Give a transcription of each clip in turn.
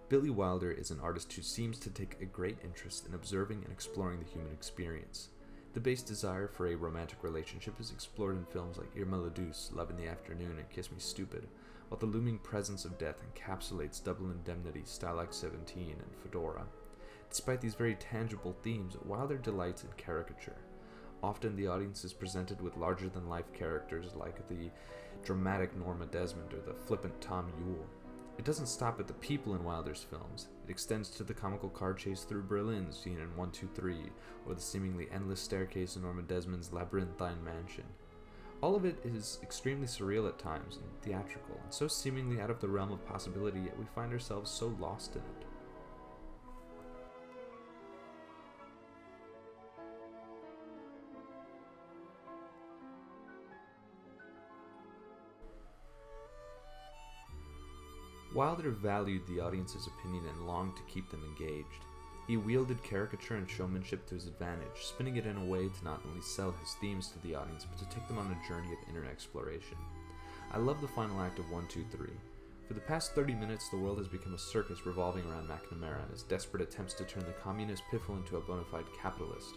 Billy Wilder is an artist who seems to take a great interest in observing and exploring the human experience. The base desire for a romantic relationship is explored in films like Irma la Douce, Love in the Afternoon, and Kiss Me Stupid, while the looming presence of death encapsulates Double Indemnity, Stalag 17, and Fedora. Despite these very tangible themes, Wilder delights in caricature. Often the audience is presented with larger-than-life characters like the dramatic Norma Desmond or the flippant Tom Ewell. It doesn't stop at the people in Wilder's films. It extends to the comical car chase through Berlin seen in 123, or the seemingly endless staircase in Norma Desmond's labyrinthine mansion. All of it is extremely surreal at times and theatrical, and so seemingly out of the realm of possibility, yet we find ourselves so lost in it. Wilder valued the audience's opinion and longed to keep them engaged. He wielded caricature and showmanship to his advantage, spinning it in a way to not only sell his themes to the audience, but to take them on a journey of inner exploration. I love the final act of 123. For the past 30 minutes, the world has become a circus revolving around McNamara and his desperate attempts to turn the communist piffle into a bona fide capitalist.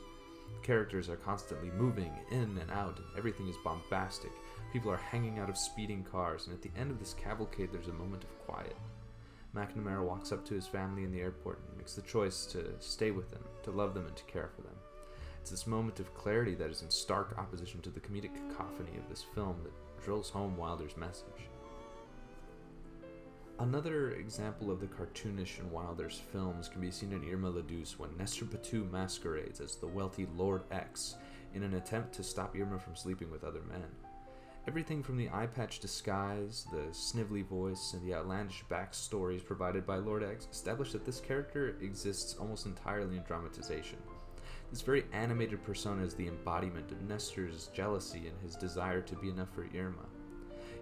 The characters are constantly moving in and out, and everything is bombastic. People are hanging out of speeding cars, and at the end of this cavalcade there's a moment of quiet. McNamara walks up to his family in the airport and makes the choice to stay with them, to love them, and to care for them. It's this moment of clarity that is in stark opposition to the comedic cacophony of this film that drills home Wilder's message. Another example of the cartoonish in Wilder's films can be seen in Irma la Douce when Nestor Patou masquerades as the wealthy Lord X in an attempt to stop Irma from sleeping with other men. Everything from the eye-patch disguise, the snivelly voice, and the outlandish backstories provided by Lord X establish that this character exists almost entirely in dramatization. This very animated persona is the embodiment of Nestor's jealousy and his desire to be enough for Irma.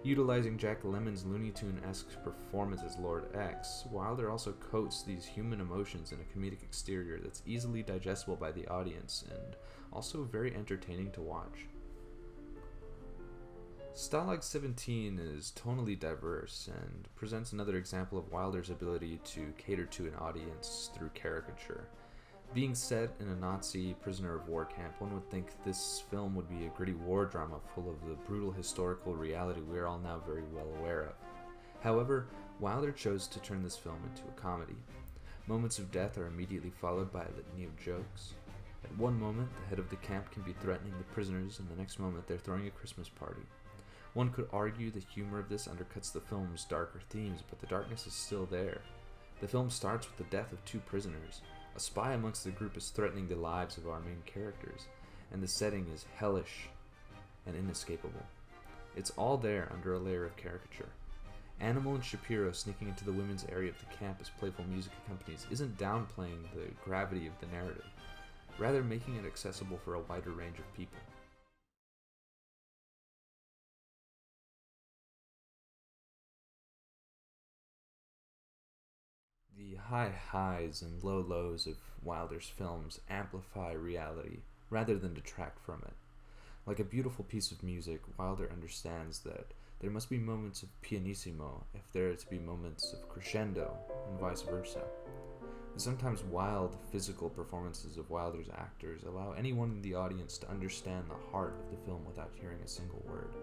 Utilizing Jack Lemmon's Looney Tune-esque performance as Lord X, Wilder also coats these human emotions in a comedic exterior that's easily digestible by the audience and also very entertaining to watch. Stalag 17 is tonally diverse and presents another example of Wilder's ability to cater to an audience through caricature. Being set in a Nazi prisoner of war camp, one would think this film would be a gritty war drama full of the brutal historical reality we are all now very well aware of. However, Wilder chose to turn this film into a comedy. Moments of death are immediately followed by a litany of jokes. At one moment, the head of the camp can be threatening the prisoners, and the next moment they're throwing a Christmas party. One could argue the humor of this undercuts the film's darker themes, but the darkness is still there. The film starts with the death of two prisoners. A spy amongst the group is threatening the lives of our main characters, and the setting is hellish and inescapable. It's all there under a layer of caricature. Animal and Shapiro sneaking into the women's area of the camp as playful music accompanies isn't downplaying the gravity of the narrative, rather making it accessible for a wider range of people. The high highs and low lows of Wilder's films amplify reality rather than detract from it. Like a beautiful piece of music, Wilder understands that there must be moments of pianissimo if there are to be moments of crescendo, and vice versa. The sometimes wild physical performances of Wilder's actors allow anyone in the audience to understand the heart of the film without hearing a single word.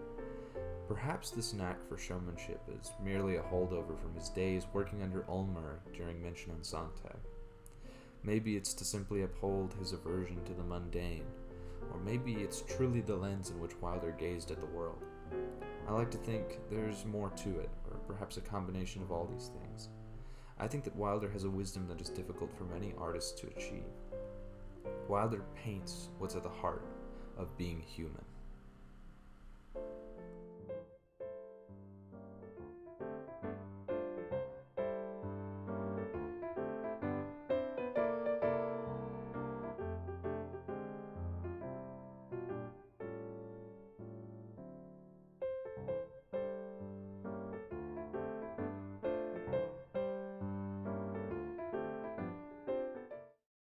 Perhaps this knack for showmanship is merely a holdover from his days working under Ulmer during Menschen und Sonntag. Maybe it's to simply uphold his aversion to the mundane, or maybe it's truly the lens in which Wilder gazed at the world. I like to think there's more to it, or perhaps a combination of all these things. I think that Wilder has a wisdom that is difficult for many artists to achieve. Wilder paints what's at the heart of being human.